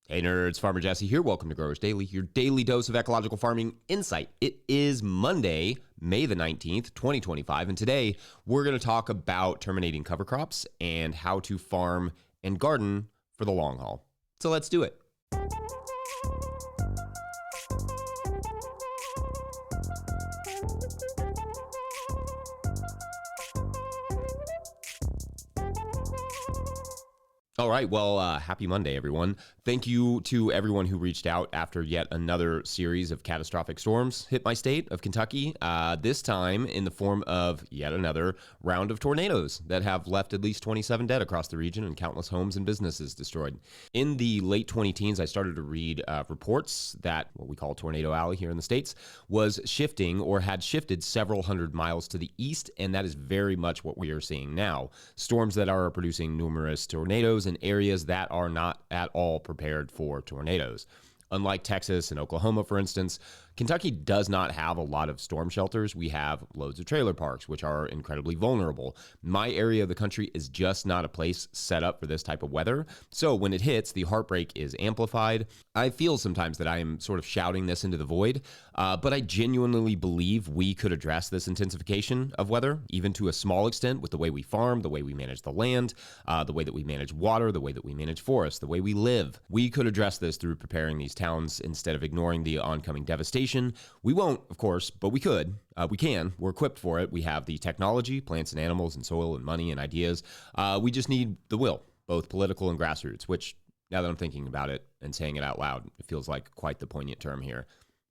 Hey nerds, Farmer Jesse here. Welcome to Growers Daily, your daily dose of ecological farming insight. It is Monday, May the 19th, 2025, and today we're going to talk about terminating cover crops and how to farm and garden for the long haul. So let's do it. All right. Well, happy Monday, everyone. Thank you to everyone who reached out after yet another series of catastrophic storms hit my state of Kentucky, this time in the form of yet another round of tornadoes that have left at least 27 dead across the region and countless homes and businesses destroyed. In the late 2010s, I started to read reports that what we call Tornado Alley here in the States was shifting or had shifted several hundred miles to the east, and that is very much what we are seeing now. Storms that are producing numerous tornadoes in areas that are not at all prepared for tornadoes. Unlike Texas and Oklahoma, for instance, Kentucky does not have a lot of storm shelters. We have loads of trailer parks, which are incredibly vulnerable. My area of the country is just not a place set up for this type of weather. So when it hits, the heartbreak is amplified. I feel sometimes that I am sort of shouting this into the void, but I genuinely believe we could address this intensification of weather, even to a small extent, with the way we farm, the way we manage the land, the way that we manage water, the way that we manage forests, the way we live. We could address this through preparing these towns instead of ignoring the oncoming devastation. We won't, of course, but we could. We can. We're equipped for it. We have the technology, plants and animals and soil and money and ideas. We just need the will, both political and grassroots, which, now that I'm thinking about it and saying it out loud, it feels like quite the poignant term here.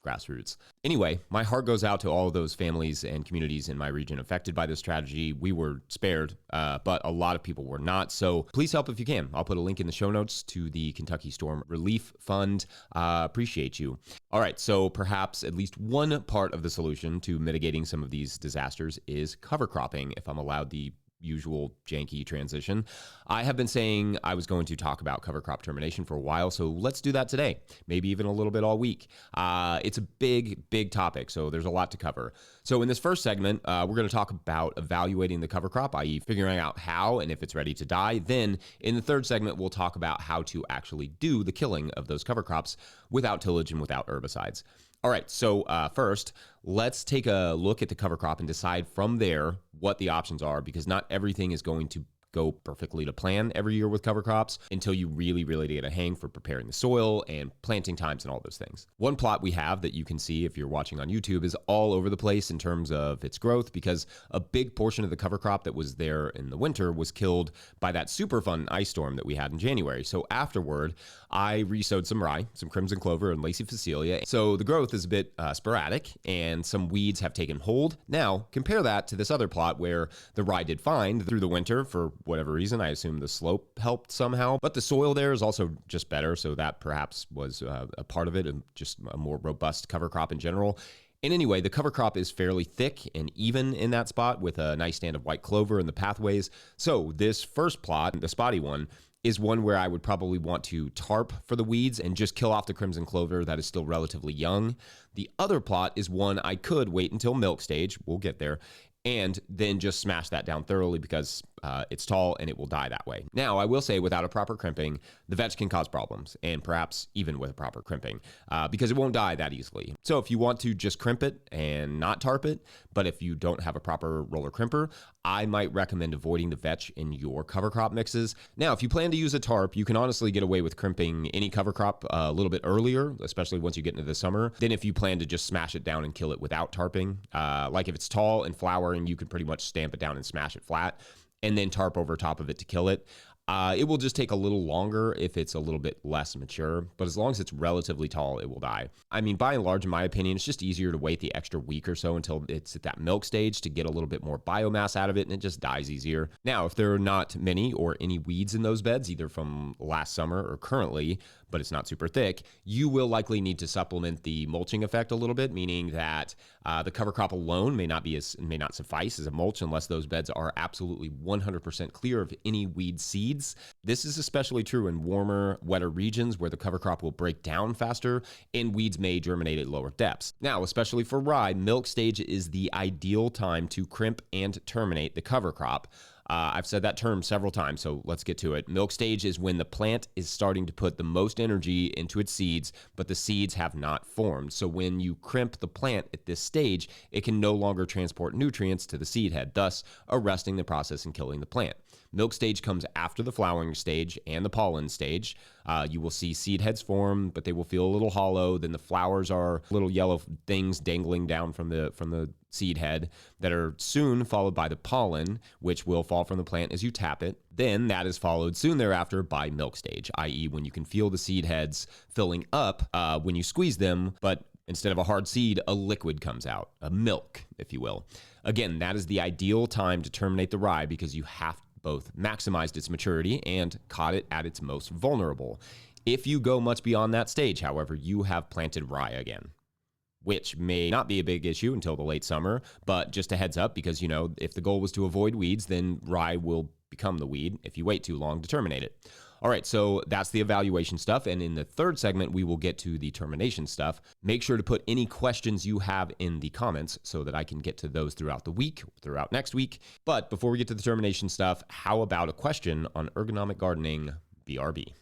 Grassroots. Anyway, my heart goes out to all of those families and communities in my region affected by this tragedy. We were spared, but a lot of people were not. So please help if you can. I'll put a link in the show notes to the Kentucky Storm Relief Fund. Appreciate you. All right, so perhaps at least one part of the solution to mitigating some of these disasters is cover cropping, if I'm allowed the usual janky transition. I have been saying I was going to talk about cover crop termination for a while, so let's do that today, maybe even a little bit all week. It's a big topic, so there's a lot to cover. So in this first segment, we're going to talk about evaluating the cover crop, i.e. figuring out how and if it's ready to die. Then in the third segment, we'll talk about how to actually do the killing of those cover crops without tillage and without herbicides. All right, so first, let's take a look at the cover crop and decide from there what the options are, because not everything is going to go perfectly to plan every year with cover crops until you really get a hang for preparing the soil and planting times and all those things. One plot we have that you can see if you're watching on YouTube is all over the place in terms of its growth, because a big portion of the cover crop that was there in the winter was killed by that super fun ice storm that we had in January. So afterward, I resowed some rye, some crimson clover, and lacy phacelia. So the growth is a bit sporadic and some weeds have taken hold. Now compare that to this other plot where the rye did fine through the winter for whatever reason. I assume the slope helped somehow, but the soil there is also just better. So that perhaps was a part of it, and just a more robust cover crop in general. And anyway, the cover crop is fairly thick and even in that spot with a nice stand of white clover in the pathways. So this first plot, the spotty one, is one where I would probably want to tarp for the weeds and just kill off the crimson clover that is still relatively young. The other plot is one I could wait until milk stage, we'll get there, and then just smash that down thoroughly because it's tall and it will die that way. Now, I will say without a proper crimping, the vetch can cause problems, and perhaps even with a proper crimping, because it won't die that easily. So if you want to just crimp it and not tarp it, but if you don't have a proper roller crimper, I might recommend avoiding the vetch in your cover crop mixes. Now, if you plan to use a tarp, you can honestly get away with crimping any cover crop a little bit earlier, especially once you get into the summer, than if you plan to just smash it down and kill it without tarping. Like if it's tall and flowering, you can pretty much stamp it down and smash it flat, and then tarp over top of it to kill it. It will just take a little longer if it's a little bit less mature, but as long as it's relatively tall, it will die. I mean, by and large, in my opinion, it's just easier to wait the extra week or so until it's at that milk stage to get a little bit more biomass out of it, and it just dies easier. Now, if there are not many or any weeds in those beds, either from last summer or currently, but it's not super thick, you will likely need to supplement the mulching effect a little bit, meaning that the cover crop alone may not suffice as a mulch unless those beds are absolutely 100% clear of any weed seeds. This is especially true in warmer, wetter regions where the cover crop will break down faster and weeds may germinate at lower depths. Now, especially for rye, milk stage is the ideal time to crimp and terminate the cover crop. I've said that term several times, so let's get to it. Milk stage is when the plant is starting to put the most energy into its seeds, but the seeds have not formed. So when you crimp the plant at this stage, it can no longer transport nutrients to the seed head, thus arresting the process and killing the plant. Milk stage comes after the flowering stage and the pollen stage. You will see seed heads form, but they will feel a little hollow. Then the flowers are little yellow things dangling down from the seed head that are soon followed by the pollen, which will fall from the plant as you tap it. Then that is followed soon thereafter by milk stage, i.e. when you can feel the seed heads filling up when you squeeze them, but instead of a hard seed, a liquid comes out, a milk, if you will. Again, that is the ideal time to terminate the rye because you have both maximized its maturity and caught it at its most vulnerable. If you go much beyond that stage, however, you have planted rye again, which may not be a big issue until the late summer, but just a heads up because, if the goal was to avoid weeds, then rye will become the weed if you wait too long to terminate it. All right, so that's the evaluation stuff. And in the third segment, we will get to the termination stuff. Make sure to put any questions you have in the comments so that I can get to those throughout the week, throughout next week. But before we get to the termination stuff, how about a question on ergonomic gardening, BRB?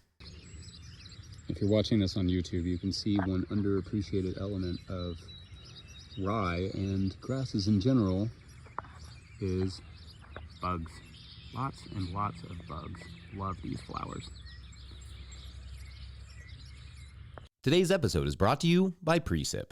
If you're watching this on YouTube, you can see one underappreciated element of rye and grasses in general is bugs. Lots and lots of bugs. Love these flowers. Today's episode is brought to you by Precip.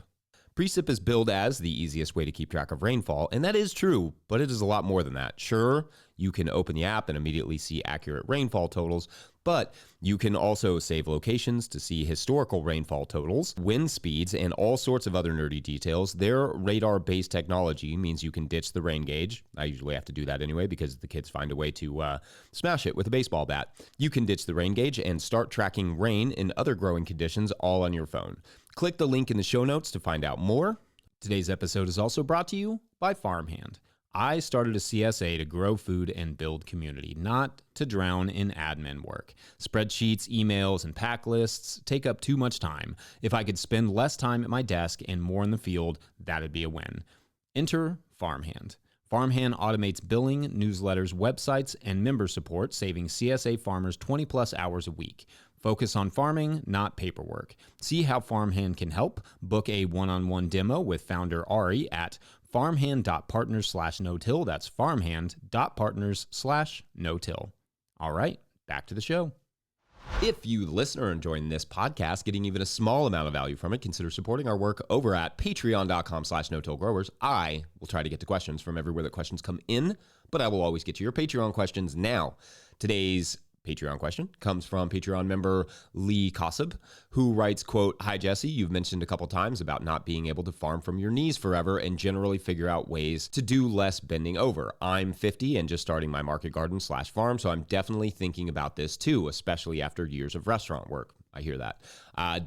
Precip is billed as the easiest way to keep track of rainfall, and that is true, but it is a lot more than that. Sure, you can open the app and immediately see accurate rainfall totals, but you can also save locations to see historical rainfall totals, wind speeds, and all sorts of other nerdy details. Their radar-based technology means you can ditch the rain gauge. I usually have to do that anyway because the kids find a way to smash it with a baseball bat. You can ditch the rain gauge and start tracking rain and other growing conditions all on your phone. Click the link in the show notes to find out more. Today's episode is also brought to you by Farmhand. I started a CSA to grow food and build community, not to drown in admin work. Spreadsheets, emails, and pack lists take up too much time. If I could spend less time at my desk and more in the field, that'd be a win. Enter Farmhand. Farmhand automates billing, newsletters, websites, and member support, saving CSA farmers 20 plus hours a week. Focus on farming, not paperwork. See how Farmhand can help. Book a one-on-one demo with founder Ari at farmhand.partners/no-till. That's farmhand.partners/no-till. All right, back to the show. If you, the listener, are enjoying this podcast, getting even a small amount of value from it, consider supporting our work over at patreon.com/no-till-growers. I will try to get to questions from everywhere that questions come in, but I will always get to your Patreon questions now. Today's Patreon question comes from Patreon member Lee Kossab, who writes, quote, "Hi, Jesse. You've mentioned a couple times about not being able to farm from your knees forever and generally figure out ways to do less bending over. I'm 50 and just starting my market garden/farm, so I'm definitely thinking about this too, especially after years of restaurant work." I hear that.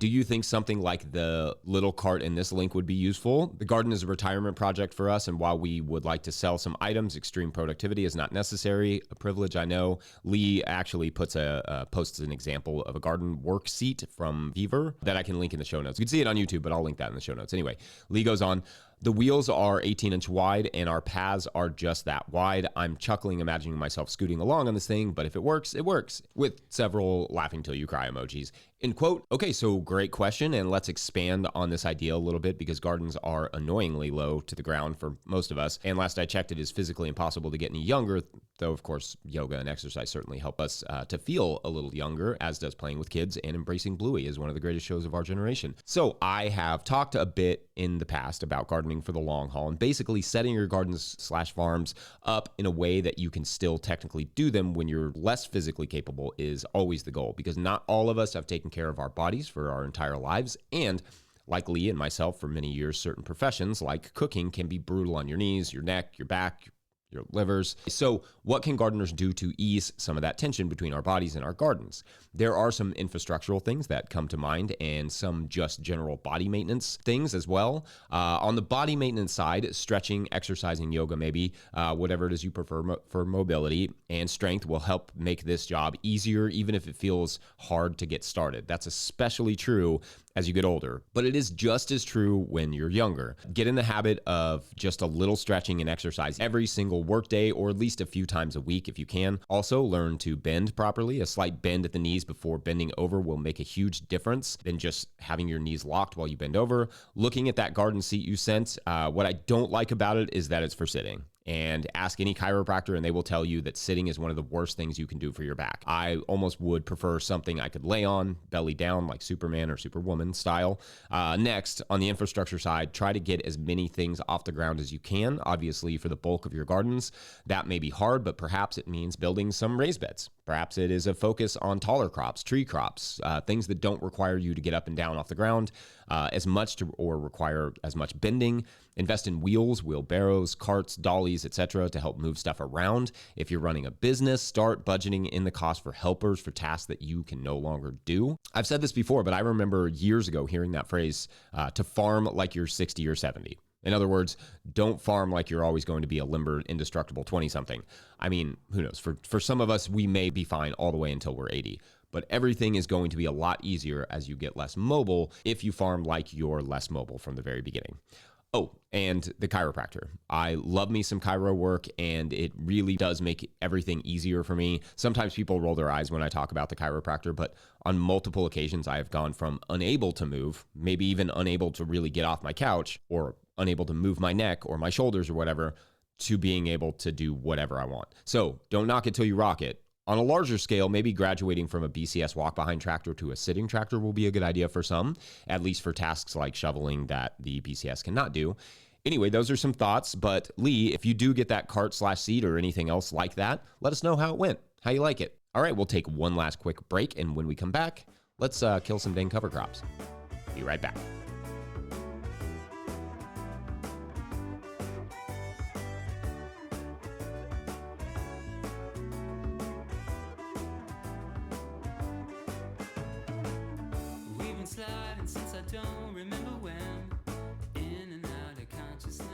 Do you think something like the little cart in this link would be useful? The garden is a retirement project for us, and while we would like to sell some items, extreme productivity is not necessary. A privilege, I know. Lee actually posts an example of a garden work seat from Beaver that I can link in the show notes. You can see it on YouTube, but I'll link that in the show notes. Anyway, Lee goes on. The wheels are 18-inch wide, and our paths are just that wide. I'm chuckling, imagining myself scooting along on this thing, but if it works, it works, with several laughing till you cry emojis. End quote. Okay, so great question, and let's expand on this idea a little bit because gardens are annoyingly low to the ground for most of us, and last I checked, it is physically impossible to get any younger, though, of course, yoga and exercise certainly help us to feel a little younger, as does playing with kids, and Embracing Bluey is one of the greatest shows of our generation. So I have talked a bit in the past about gardening for the long haul and basically setting your gardens/farms up in a way that you can still technically do them when you're less physically capable is always the goal, because not all of us have taken care of our bodies for our entire lives, and like Lee and myself for many years, certain professions like cooking can be brutal on your knees, your neck, your back, your livers. So what can gardeners do to ease some of that tension between our bodies and our gardens? There are some infrastructural things that come to mind and some just general body maintenance things as well. On the body maintenance side, stretching, exercising, yoga, maybe, whatever it is you prefer for mobility and strength will help make this job easier, even if it feels hard to get started. That's especially true as you get older, but it is just as true when you're younger. Get in the habit of just a little stretching and exercise every single workday, or at least a few times a week if you can. Also, learn to bend properly. A slight bend at the knees before bending over will make a huge difference than just having your knees locked while you bend over. Looking at that garden seat you sent, what I don't like about it is that it's for sitting. And ask any chiropractor and they will tell you that sitting is one of the worst things you can do for your back. I almost would prefer something I could lay on, belly down, like Superman or Superwoman style. Next, on the infrastructure side, try to get as many things off the ground as you can. Obviously, for the bulk of your gardens, that may be hard, but perhaps it means building some raised beds. Perhaps it is a focus on taller crops, tree crops, things that don't require you to get up and down off the ground as much or require as much bending. Invest in wheels, wheelbarrows, carts, dollies, etc. to help move stuff around. If you're running a business, start budgeting in the cost for helpers for tasks that you can no longer do. I've said this before, but I remember years ago hearing that phrase, to farm like you're 60 or 70. In other words, don't farm like you're always going to be a limber, indestructible 20-something. I mean, who knows? For some of us, we may be fine all the way until we're 80. But everything is going to be a lot easier as you get less mobile if you farm like you're less mobile from the very beginning. Oh, and the chiropractor. I love me some chiro work, and it really does make everything easier for me. Sometimes people roll their eyes when I talk about the chiropractor, but on multiple occasions, I have gone from unable to move, maybe even unable to really get off my couch, or unable to move my neck or my shoulders or whatever, to being able to do whatever I want. So don't knock it till you rock it. On a larger scale, maybe graduating from a BCS walk-behind tractor to a sitting tractor will be a good idea for some, at least for tasks like shoveling that the BCS cannot do. Anyway, those are some thoughts, but Lee, if you do get that cart/seat or anything else like that, let us know how it went, how you like it. All right, we'll take one last quick break, and when we come back, let's kill some dang cover crops. Be right back. Sliding since I don't remember when, in and out of consciousness.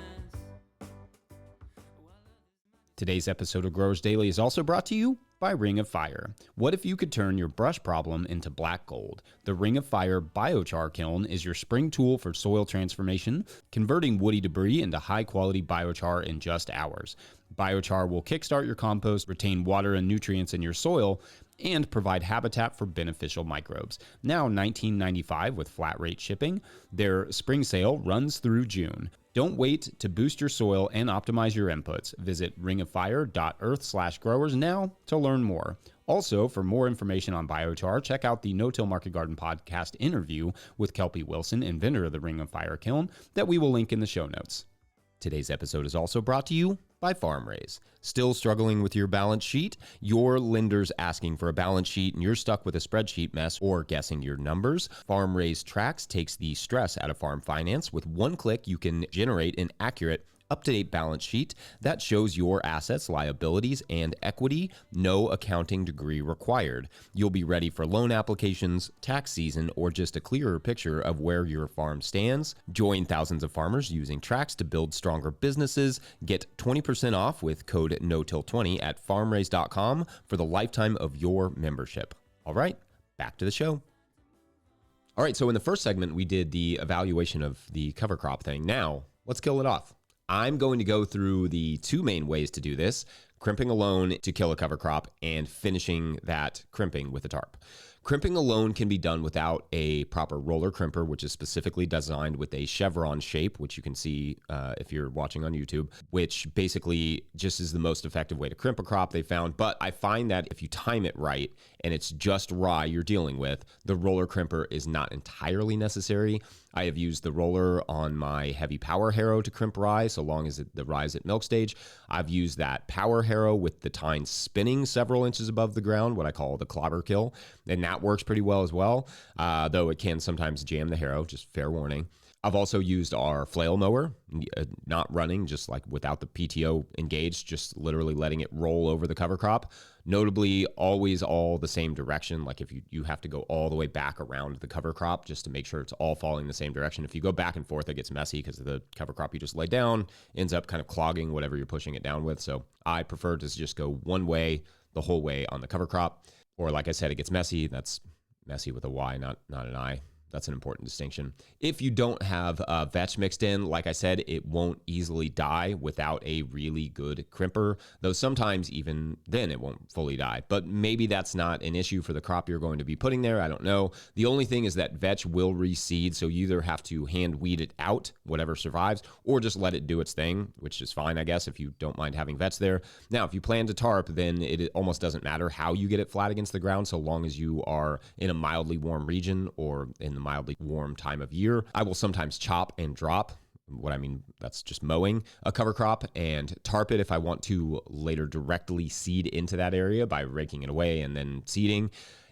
Today's episode of Growers Daily is also brought to you by Ring of Fire. What if you could turn your brush problem into black gold? The Ring of Fire biochar kiln is your spring tool for soil transformation, converting woody debris into high-quality biochar in just hours. Biochar will kickstart your compost, retain water and nutrients in your soil, and provide habitat for beneficial microbes. Now $19.95 with flat rate shipping. Their spring sale runs through June. Don't wait to boost your soil and optimize your inputs. Visit ringoffire.earth/growers now to learn more. Also, for more information on biochar, check out the No Till Market Garden podcast interview with Kelpie Wilson, inventor of the Ring of Fire kiln, that we will link in the show notes. Today's episode is also brought to you by FarmRaise. Still struggling with your balance sheet? Your lender's asking for a balance sheet and you're stuck with a spreadsheet mess or guessing your numbers? FarmRaise Tracks takes the stress out of farm finance. With one click, you can generate an accurate, up-to-date balance sheet that shows your assets, liabilities, and equity. No accounting degree required. You'll be ready for loan applications, tax season, or just a clearer picture of where your farm stands. Join thousands of farmers using Tracks to build stronger businesses. Get 20% off with code NOTIL20 at farmraise.com for the lifetime of your membership. All right, back to the show. All right, so in the first segment, we did the evaluation of the cover crop thing. Now, let's kill it off. I'm going to go through the two main ways to do this: crimping alone to kill a cover crop and finishing that crimping with a tarp. Crimping alone can be done without a proper roller crimper, which is specifically designed with a chevron shape, which you can see if you're watching on YouTube, which basically just is the most effective way to crimp a crop they found. But I find that if you time it right and it's just rye you're dealing with, the roller crimper is not entirely necessary. I have used the roller on my heavy power harrow to crimp rye, so long as the rye is at milk stage. I've used that power harrow with the tine spinning several inches above the ground, what I call the clobber kill, and that works pretty well as well, though it can sometimes jam the harrow, just fair warning. I've also used our flail mower, not running, just like without the PTO engaged, just literally letting it roll over the cover crop. Notably, always all the same direction. Like if you have to go all the way back around the cover crop just to make sure it's all falling the same direction. If you go back and forth, it gets messy because the cover crop you just laid down ends up kind of clogging whatever you're pushing it down with. So I prefer to just go one way the whole way on the cover crop. Or like I said, it gets messy. That's messy with a Y, not an I. That's an important distinction. If you don't have vetch mixed in, like I said, it won't easily die without a really good crimper, though sometimes even then it won't fully die. But maybe that's not an issue for the crop you're going to be putting there. I don't know. The only thing is that vetch will reseed, so you either have to hand weed it out, whatever survives, or just let it do its thing, which is fine, I guess, if you don't mind having vetch there. Now, if you plan to tarp, then it almost doesn't matter how you get it flat against the ground, so long as you are in a mildly warm region or in the mildly warm time of year. I will sometimes chop and drop. What I mean, that's just mowing a cover crop and tarp it if I want to later directly seed into that area by raking it away and then seeding.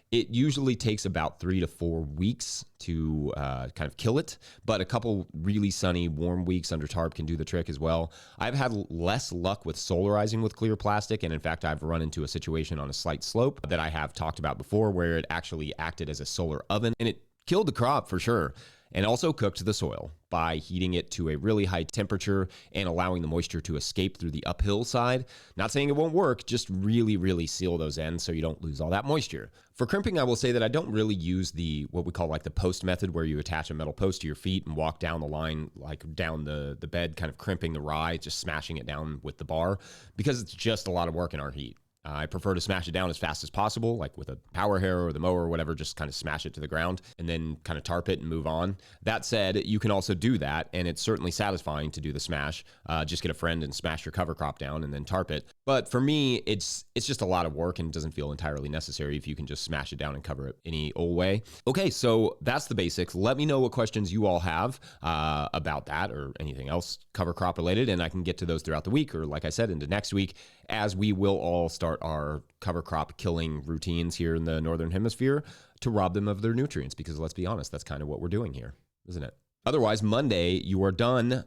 It usually takes about 3 to 4 weeks to kind of kill it, but a couple really sunny, warm weeks under tarp can do the trick as well. I've had less luck with solarizing with clear plastic, and in fact, I've run into a situation on a slight slope that I have talked about before where it actually acted as a solar oven, and it killed the crop for sure, and also cooked the soil by heating it to a really high temperature and allowing the moisture to escape through the uphill side. Not saying it won't work, just really seal those ends so you don't lose all that moisture. For crimping, I will say that I don't really use what we call like the post method, where you attach a metal post to your feet and walk down the line, like down the bed, kind of crimping the rye, just smashing it down with the bar, because it's just a lot of work in our heat. I prefer to smash it down as fast as possible, like with a power harrow or the mower or whatever, just kind of smash it to the ground and then kind of tarp it and move on. That said, you can also do that, and it's certainly satisfying to do the smash. Just get a friend and smash your cover crop down and then tarp it. But for me, it's just a lot of work and doesn't feel entirely necessary if you can just smash it down and cover it any old way. Okay, so that's the basics. Let me know what questions you all have about that or anything else cover crop related, and I can get to those throughout the week, or like I said, into next week, as we will all start our cover crop killing routines here in the Northern Hemisphere to rob them of their nutrients, because let's be honest, that's kind of what we're doing here, isn't it? Otherwise, Monday, you are done.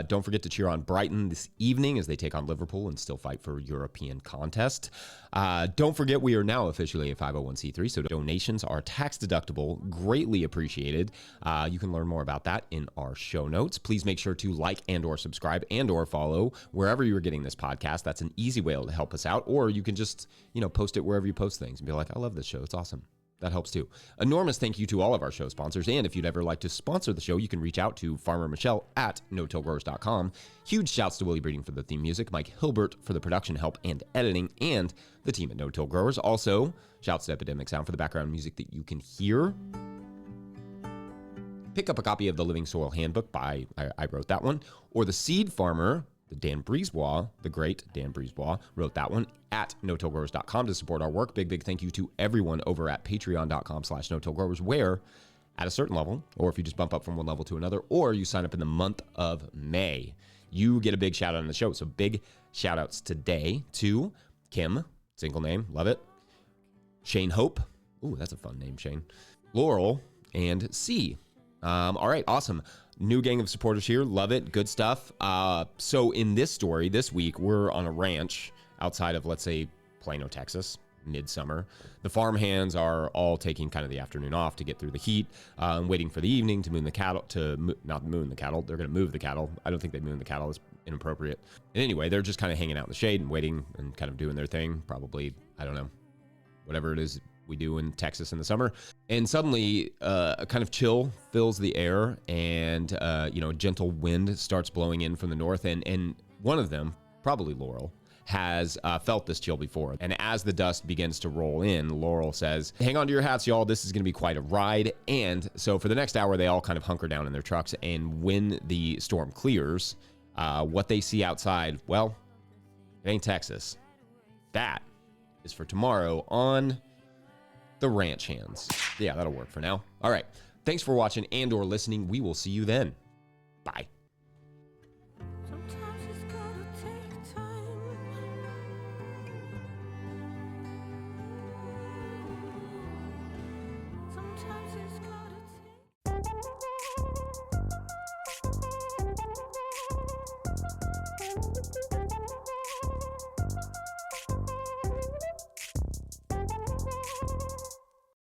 Don't forget to cheer on Brighton this evening as they take on Liverpool and still fight for European contest. Don't forget, we are now officially a 501c3, so donations are tax deductible, greatly appreciated. You can learn more about that in our show notes. Please make sure to like and or subscribe and or follow wherever you're getting this podcast. That's an easy way to help us out, or you can just, post it wherever you post things and be like, I love this show. It's awesome. That helps too. Enormous thank you to all of our show sponsors. And if you'd ever like to sponsor the show, you can reach out to Farmer Michelle at no-tillgrowers.com. Huge shouts to Willie Breeding for the theme music, Mike Hilbert for the production help and editing, and the team at No Till Growers. Also, shouts to Epidemic Sound for the background music that you can hear. Pick up a copy of the Living Soil Handbook I wrote that one, or The Seed Farmer, the great Dan Brisebois, wrote that one at no-tillgrowers.com to support our work. Big thank you to everyone over at patreon.com/no-tillgrowers, where at a certain level, or if you just bump up from one level to another, or you sign up in the month of May, you get a big shout out on the show. So big shout outs today to Kim, single name, love it. Shane Hope. Ooh, that's a fun name, Shane. Laurel and C. All right, awesome. New gang of supporters here. Love it. Good stuff. So in this story, this week, we're on a ranch outside of, let's say, Plano, Texas, midsummer. The farm hands are all taking kind of the afternoon off to get through the heat, waiting for the evening to moon the cattle, not moon the cattle. They're going to move the cattle. I don't think they moon the cattle. It's inappropriate. And anyway, they're just kind of hanging out in the shade and waiting and kind of doing their thing. Probably, I don't know, whatever it is we do in Texas in the summer. And suddenly a kind of chill fills the air, and a gentle wind starts blowing in from the north, and one of them, probably Laurel, has felt this chill before. And as the dust begins to roll in, Laurel says, hang on to your hats, y'all, this is going to be quite a ride. And so for the next hour, they all kind of hunker down in their trucks, and when the storm clears, what they see outside, well, it ain't Texas. That is for tomorrow on the ranch hands. Yeah, that'll work for now. All right. Thanks for watching and or listening. We will see you then. Bye. Sometimes it's gotta take time. Sometimes it's gotta take